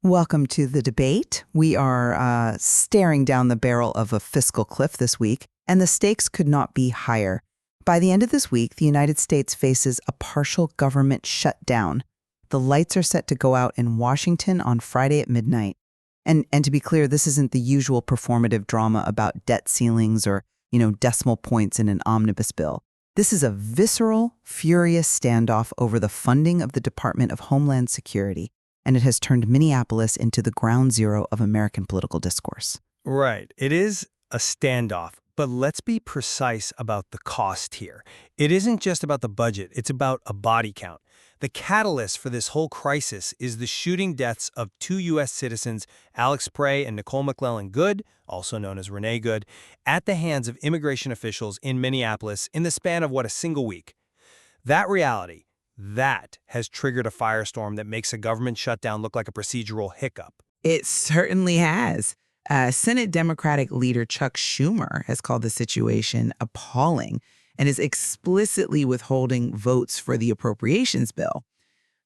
Welcome to the debate. We are staring down the barrel of a fiscal cliff this week, and the stakes could not be higher. By the end of this week, the United States faces a partial government shutdown. The lights are set to go out in Washington on Friday at midnight. And to be clear, this isn't the usual performative drama about debt ceilings or, decimal points in an omnibus bill. This is a visceral, furious standoff over the funding of the Department of Homeland Security, and it has turned Minneapolis into the ground zero of American political discourse. Right. It is a standoff, but let's be precise about the cost here. It isn't just about the budget, it's about a body count. The catalyst for this whole crisis is the shooting deaths of two U.S. citizens, Alex Prey and Nicole McClellan Good, also known as Renee Good, at the hands of immigration officials in Minneapolis in the span of, a single week. That reality, that has triggered a firestorm that makes a government shutdown look like a procedural hiccup. It certainly has. Senate Democratic leader Chuck Schumer has called the situation appalling and is explicitly withholding votes for the appropriations bill.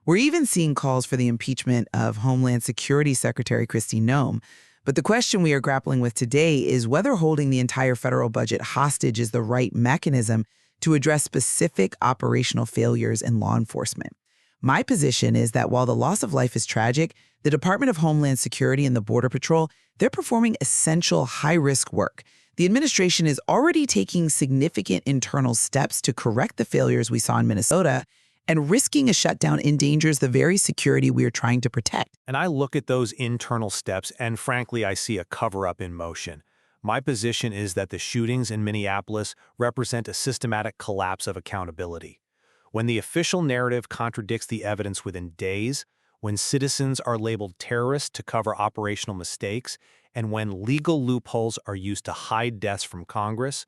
We're even seeing calls for the impeachment of Homeland Security Secretary Kristi Noem. But the question we are grappling with today is whether holding the entire federal budget hostage is the right mechanism to address specific operational failures in law enforcement. My position is that while the loss of life is tragic, the Department of Homeland Security and the Border Patrol, they're performing essential high-risk work. The administration is already taking significant internal steps to correct the failures we saw in Minnesota, and risking a shutdown endangers the very security we are trying to protect. And I look at those internal steps, and frankly, I see a cover-up in motion. My position is that the shootings in Minneapolis represent a systematic collapse of accountability. When the official narrative contradicts the evidence within days, when citizens are labeled terrorists to cover operational mistakes, and when legal loopholes are used to hide deaths from Congress,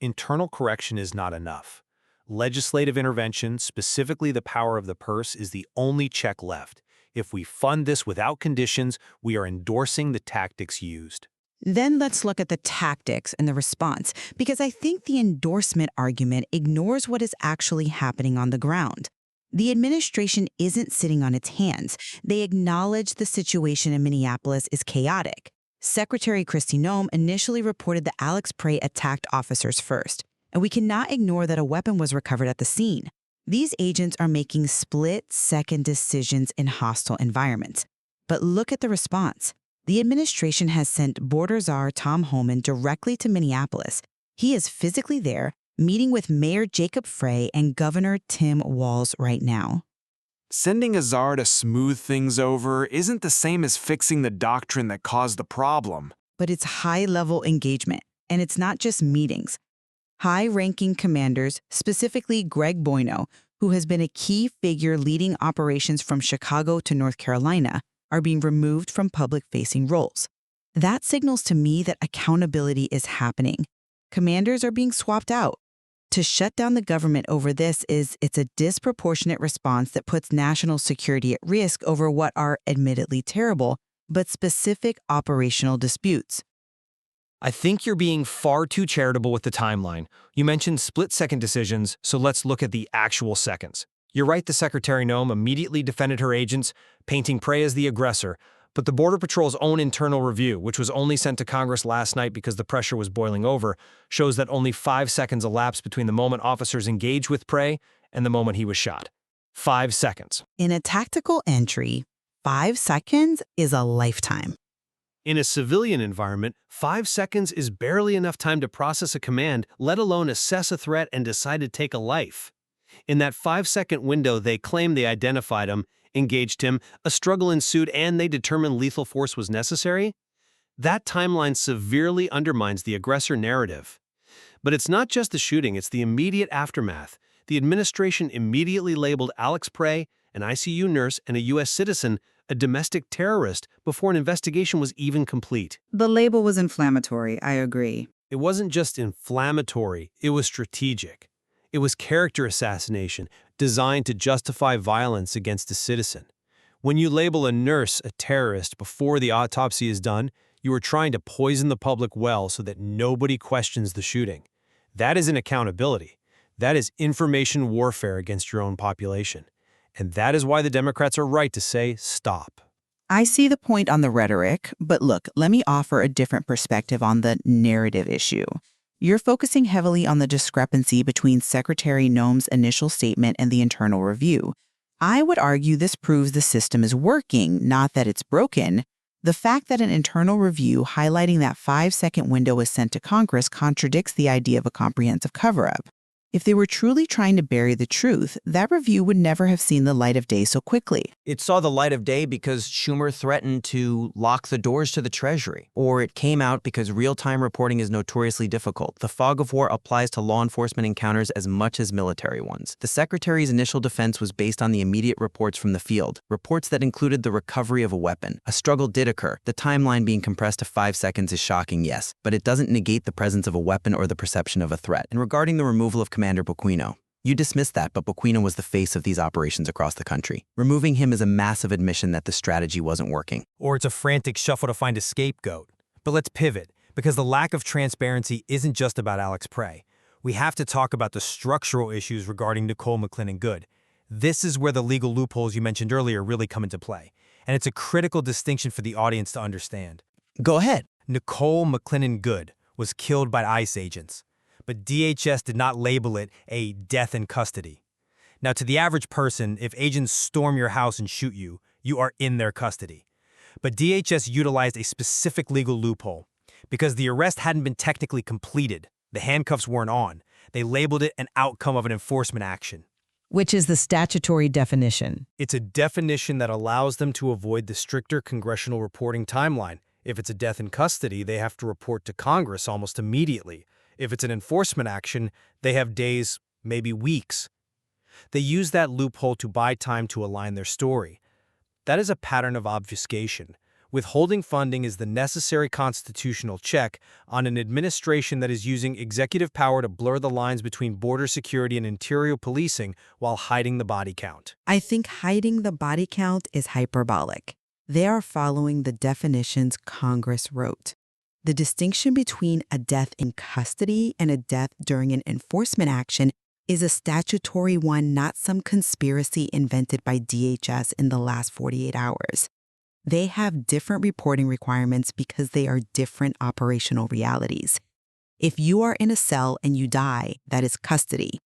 internal correction is not enough. Legislative intervention, specifically the power of the purse, is the only check left. If we fund this without conditions, we are endorsing the tactics used. Then let's look at the tactics and the response, because I think the endorsement argument ignores what is actually happening on the ground. The administration isn't sitting on its hands. They acknowledge the situation in Minneapolis is chaotic. Secretary Kristi Noem initially reported that Alex Prey attacked officers first, and we cannot ignore that a weapon was recovered at the scene. These agents are making split-second decisions in hostile environments. But look at the response. The administration has sent Border Czar Tom Homan directly to Minneapolis. He is physically there, meeting with Mayor Jacob Frey and Governor Tim Walz right now. Sending a czar to smooth things over isn't the same as fixing the doctrine that caused the problem. But it's high-level engagement, and it's not just meetings. High-ranking commanders, specifically Greg Boino, who has been a key figure leading operations from Chicago to North Carolina, are being removed from public-facing roles. That signals to me that accountability is happening. Commanders are being swapped out. To shut down the government over this it's a disproportionate response that puts national security at risk over what are admittedly terrible, but specific operational disputes. I think you're being far too charitable with the timeline. You mentioned split-second decisions, so let's look at the actual seconds. You're right, the Secretary Noem immediately defended her agents, painting Prey as the aggressor, but the Border Patrol's own internal review, which was only sent to Congress last night because the pressure was boiling over, shows that only 5 seconds elapsed between the moment officers engaged with Prey and the moment he was shot. 5 seconds. In a tactical entry, 5 seconds is a lifetime. In a civilian environment, 5 seconds is barely enough time to process a command, let alone assess a threat and decide to take a life. In that 5-second window, they claim they identified him, engaged him, a struggle ensued, and they determined lethal force was necessary? That timeline severely undermines the aggressor narrative. But it's not just the shooting, it's the immediate aftermath. The administration immediately labeled Alex Prey, an ICU nurse and a U.S. citizen, a domestic terrorist before an investigation was even complete. The label was inflammatory, I agree. It wasn't just inflammatory, it was strategic. It was character assassination, designed to justify violence against a citizen. When you label a nurse a terrorist before the autopsy is done, you are trying to poison the public well so that nobody questions the shooting. That isn't accountability. That is information warfare against your own population. And that is why the Democrats are right to say, stop. I see the point on the rhetoric, but look, let me offer a different perspective on the narrative issue. You're focusing heavily on the discrepancy between Secretary Noem's initial statement and the internal review. I would argue this proves the system is working, not that it's broken. The fact that an internal review highlighting that 5-second window was sent to Congress contradicts the idea of a comprehensive cover-up. If they were truly trying to bury the truth, that review would never have seen the light of day so quickly. It saw the light of day because Schumer threatened to lock the doors to the Treasury, or it came out because real-time reporting is notoriously difficult. The fog of war applies to law enforcement encounters as much as military ones. The Secretary's initial defense was based on the immediate reports from the field, reports that included the recovery of a weapon. A struggle did occur. The timeline being compressed to 5 seconds is shocking, yes, but it doesn't negate the presence of a weapon or the perception of a threat. And regarding the removal of Commander Boquino, you dismissed that, but Boquino was the face of these operations across the country. Removing him is a massive admission that the strategy wasn't working. Or it's a frantic shuffle to find a scapegoat. But let's pivot, because the lack of transparency isn't just about Alex Prey. We have to talk about the structural issues regarding Nicole McClellan Good. This is where the legal loopholes you mentioned earlier really come into play. And it's a critical distinction for the audience to understand. Go ahead. Nicole McClellan Good was killed by ICE agents, but DHS did not label it a death in custody. Now, to the average person, if agents storm your house and shoot you, you are in their custody. But DHS utilized a specific legal loophole. Because the arrest hadn't been technically completed, the handcuffs weren't on, they labeled it an outcome of an enforcement action. Which is the statutory definition. It's a definition that allows them to avoid the stricter congressional reporting timeline. If it's a death in custody, they have to report to Congress almost immediately. If it's an enforcement action, they have days, maybe weeks. They use that loophole to buy time to align their story. That is a pattern of obfuscation. Withholding funding is the necessary constitutional check on an administration that is using executive power to blur the lines between border security and interior policing while hiding the body count. I think hiding the body count is hyperbolic. They are following the definitions Congress wrote. The distinction between a death in custody and a death during an enforcement action is a statutory one, not some conspiracy invented by DHS in the last 48 hours. They have different reporting requirements because they are different operational realities. If you are in a cell and you die, that is custody.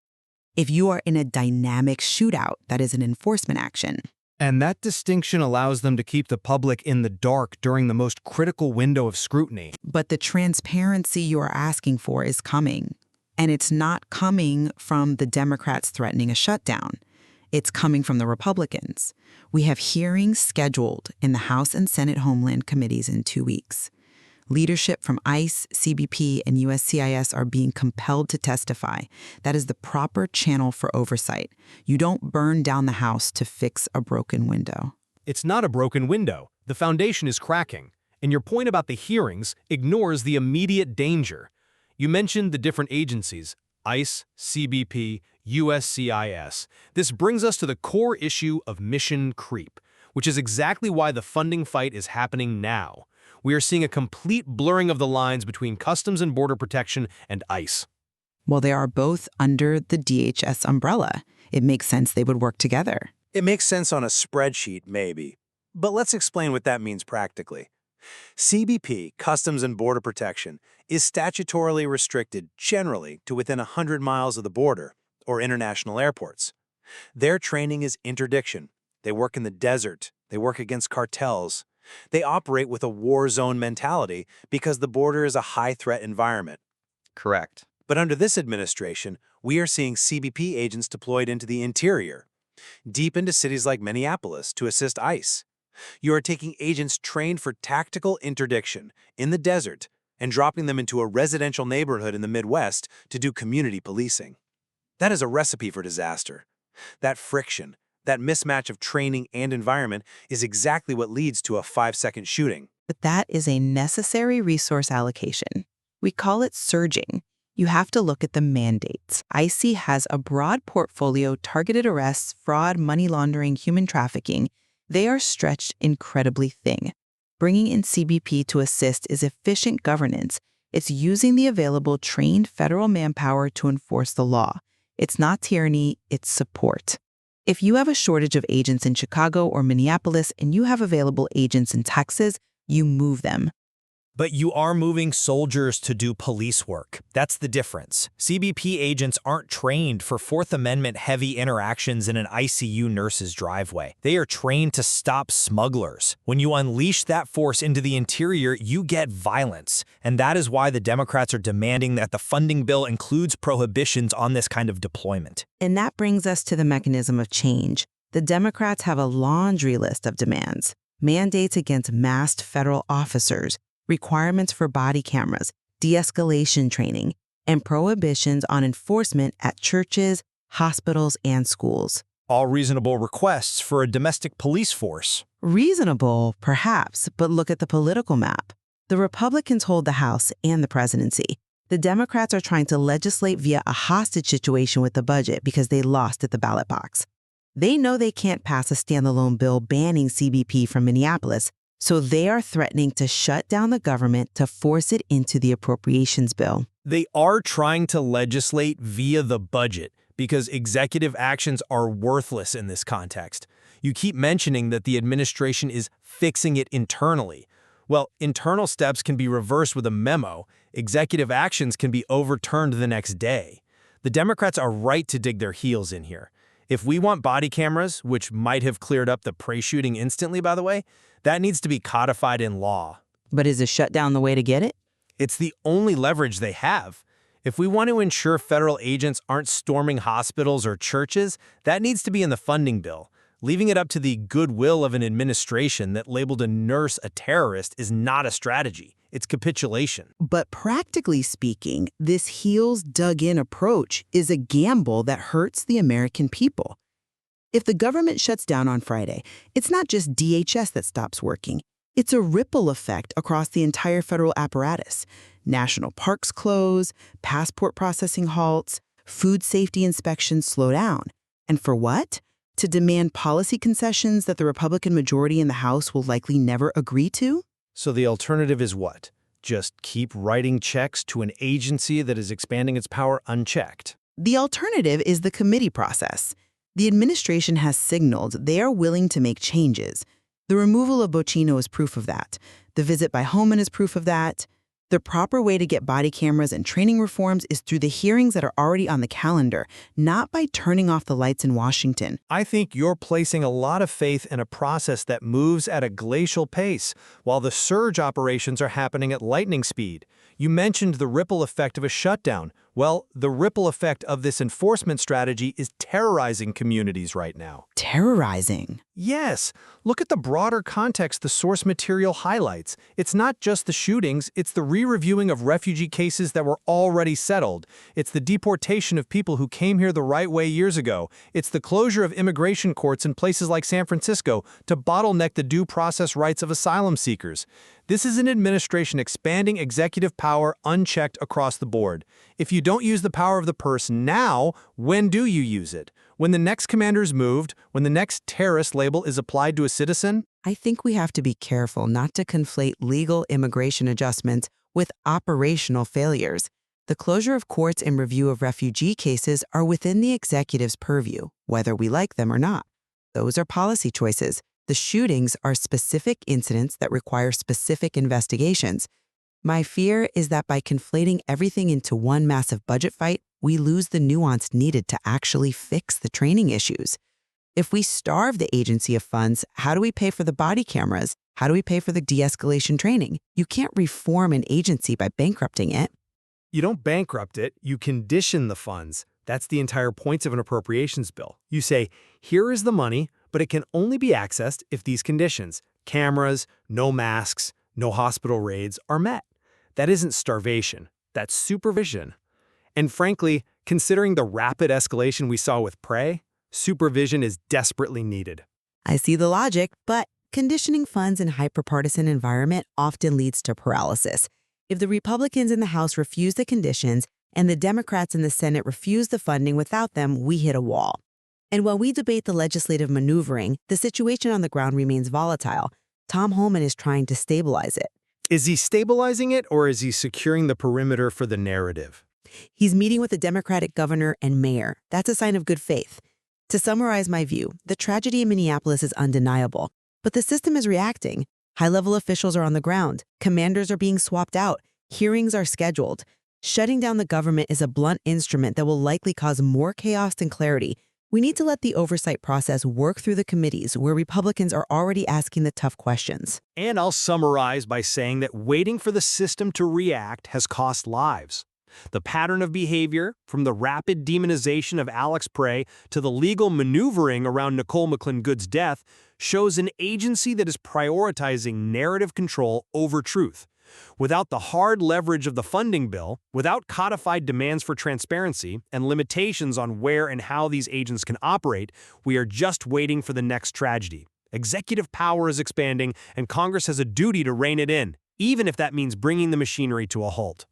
If you are in a dynamic shootout, that is an enforcement action. And that distinction allows them to keep the public in the dark during the most critical window of scrutiny. But the transparency you are asking for is coming. And it's not coming from the Democrats threatening a shutdown. It's coming from the Republicans. We have hearings scheduled in the House and Senate Homeland Committees in 2 weeks. Leadership from ICE, CBP, and USCIS are being compelled to testify. That is the proper channel for oversight. You don't burn down the house to fix a broken window. It's not a broken window. The foundation is cracking. And your point about the hearings ignores the immediate danger. You mentioned the different agencies, ICE, CBP, USCIS. This brings us to the core issue of mission creep, which is exactly why the funding fight is happening now. We are seeing a complete blurring of the lines between Customs and Border Protection and ICE. Well, they are both under the DHS umbrella. It makes sense they would work together. It makes sense on a spreadsheet, maybe. But let's explain what that means practically. CBP, Customs and Border Protection, is statutorily restricted generally to within 100 miles of the border or international airports. Their training is interdiction. They work in the desert. They work against cartels. They operate with a war zone mentality because the border is a high-threat environment. Correct. But under this administration, we are seeing CBP agents deployed into the interior, deep into cities like Minneapolis to assist ICE. You are taking agents trained for tactical interdiction in the desert and dropping them into a residential neighborhood in the Midwest to do community policing. That is a recipe for disaster. That friction, that mismatch of training and environment is exactly what leads to a 5-second shooting. But that is a necessary resource allocation. We call it surging. You have to look at the mandates. ICE has a broad portfolio: targeted arrests, fraud, money laundering, human trafficking. They are stretched incredibly thin. Bringing in CBP to assist is efficient governance. It's using the available trained federal manpower to enforce the law. It's not tyranny, it's support. If you have a shortage of agents in Chicago or Minneapolis and you have available agents in Texas, you move them. But you are moving soldiers to do police work. That's the difference. CBP agents aren't trained for Fourth Amendment-heavy interactions in an ICU nurse's driveway. They are trained to stop smugglers. When you unleash that force into the interior, you get violence. And that is why the Democrats are demanding that the funding bill includes prohibitions on this kind of deployment. And that brings us to the mechanism of change. The Democrats have a laundry list of demands: mandates against masked federal officers, requirements for body cameras, de-escalation training, and prohibitions on enforcement at churches, hospitals, and schools. All reasonable requests for a domestic police force. Reasonable, perhaps, but look at the political map. The Republicans hold the House and the presidency. The Democrats are trying to legislate via a hostage situation with the budget because they lost at the ballot box. They know they can't pass a standalone bill banning CBP from Minneapolis, so they are threatening to shut down the government to force it into the appropriations bill. They are trying to legislate via the budget because executive actions are worthless in this context. You keep mentioning that the administration is fixing it internally. Well, internal steps can be reversed with a memo. Executive actions can be overturned the next day. The Democrats are right to dig their heels in here. If we want body cameras, which might have cleared up the Prey shooting instantly, by the way, that needs to be codified in law. But is a shutdown the way to get it? It's the only leverage they have. If we want to ensure federal agents aren't storming hospitals or churches, that needs to be in the funding bill. Leaving it up to the goodwill of an administration that labeled a nurse a terrorist is not a strategy. It's capitulation. But practically speaking, this heels-dug-in approach is a gamble that hurts the American people. If the government shuts down on Friday, it's not just DHS that stops working. It's a ripple effect across the entire federal apparatus. National parks close, passport processing halts, food safety inspections slow down. And for what? To demand policy concessions that the Republican majority in the House will likely never agree to? So the alternative is what? Just keep writing checks to an agency that is expanding its power unchecked? The alternative is the committee process. The administration has signaled they are willing to make changes. The removal of Bocino is proof of that. The visit by Homan is proof of that. The proper way to get body cameras and training reforms is through the hearings that are already on the calendar, not by turning off the lights in Washington. I think you're placing a lot of faith in a process that moves at a glacial pace, while the surge operations are happening at lightning speed. You mentioned the ripple effect of a shutdown. Well, the ripple effect of this enforcement strategy is terrorizing communities right now. Terrorizing? Yes. Look at the broader context the source material highlights. It's not just the shootings, it's the re-reviewing of refugee cases that were already settled. It's the deportation of people who came here the right way years ago. It's the closure of immigration courts in places like San Francisco to bottleneck the due process rights of asylum seekers. This is an administration expanding executive power unchecked across the board. If you don't use the power of the purse now, when do you use it? When the next commander is moved? When the next terrorist label is applied to a citizen? I think we have to be careful not to conflate legal immigration adjustments with operational failures. The closure of courts and review of refugee cases are within the executive's purview, whether we like them or not. Those are policy choices. The shootings are specific incidents that require specific investigations. My fear is that by conflating everything into one massive budget fight, we lose the nuance needed to actually fix the training issues. If we starve the agency of funds, how do we pay for the body cameras? How do we pay for the de-escalation training? You can't reform an agency by bankrupting it. You don't bankrupt it, you condition the funds. That's the entire point of an appropriations bill. You say, here is the money, but it can only be accessed if these conditions, cameras, no masks, no hospital raids, are met. That isn't starvation, that's supervision. And frankly, considering the rapid escalation we saw with Prey, supervision is desperately needed. I see the logic, but conditioning funds in a hyperpartisan environment often leads to paralysis. If the Republicans in the House refuse the conditions and the Democrats in the Senate refuse the funding without them, we hit a wall. And while we debate the legislative maneuvering, the situation on the ground remains volatile. Tom Homan is trying to stabilize it. Is he stabilizing it, or is he securing the perimeter for the narrative? He's meeting with the Democratic governor and mayor. That's a sign of good faith. To summarize my view, the tragedy in Minneapolis is undeniable, but the system is reacting. High-level officials are on the ground, commanders are being swapped out, hearings are scheduled. Shutting down the government is a blunt instrument that will likely cause more chaos than clarity. We need to let the oversight process work through the committees where Republicans are already asking the tough questions. And I'll summarize by saying that waiting for the system to react has cost lives. The pattern of behavior, from the rapid demonization of Alex Prey to the legal maneuvering around Nicole McClin-Good's death, shows an agency that is prioritizing narrative control over truth. Without the hard leverage of the funding bill, without codified demands for transparency and limitations on where and how these agents can operate, we are just waiting for the next tragedy. Executive power is expanding, and Congress has a duty to rein it in, even if that means bringing the machinery to a halt.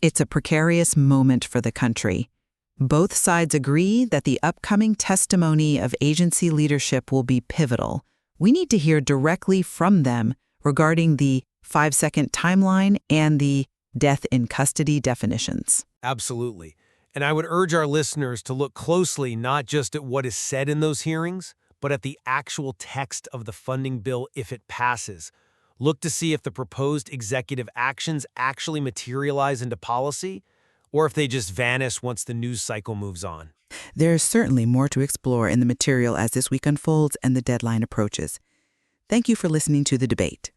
It's a precarious moment for the country. Both sides agree that the upcoming testimony of agency leadership will be pivotal. We need to hear directly from them regarding the 5-second timeline and the death in custody definitions. Absolutely. And I would urge our listeners to look closely not just at what is said in those hearings, but at the actual text of the funding bill if it passes. Look to see if the proposed executive actions actually materialize into policy, or if they just vanish once the news cycle moves on. There is certainly more to explore in the material as this week unfolds and the deadline approaches. Thank you for listening to the debate.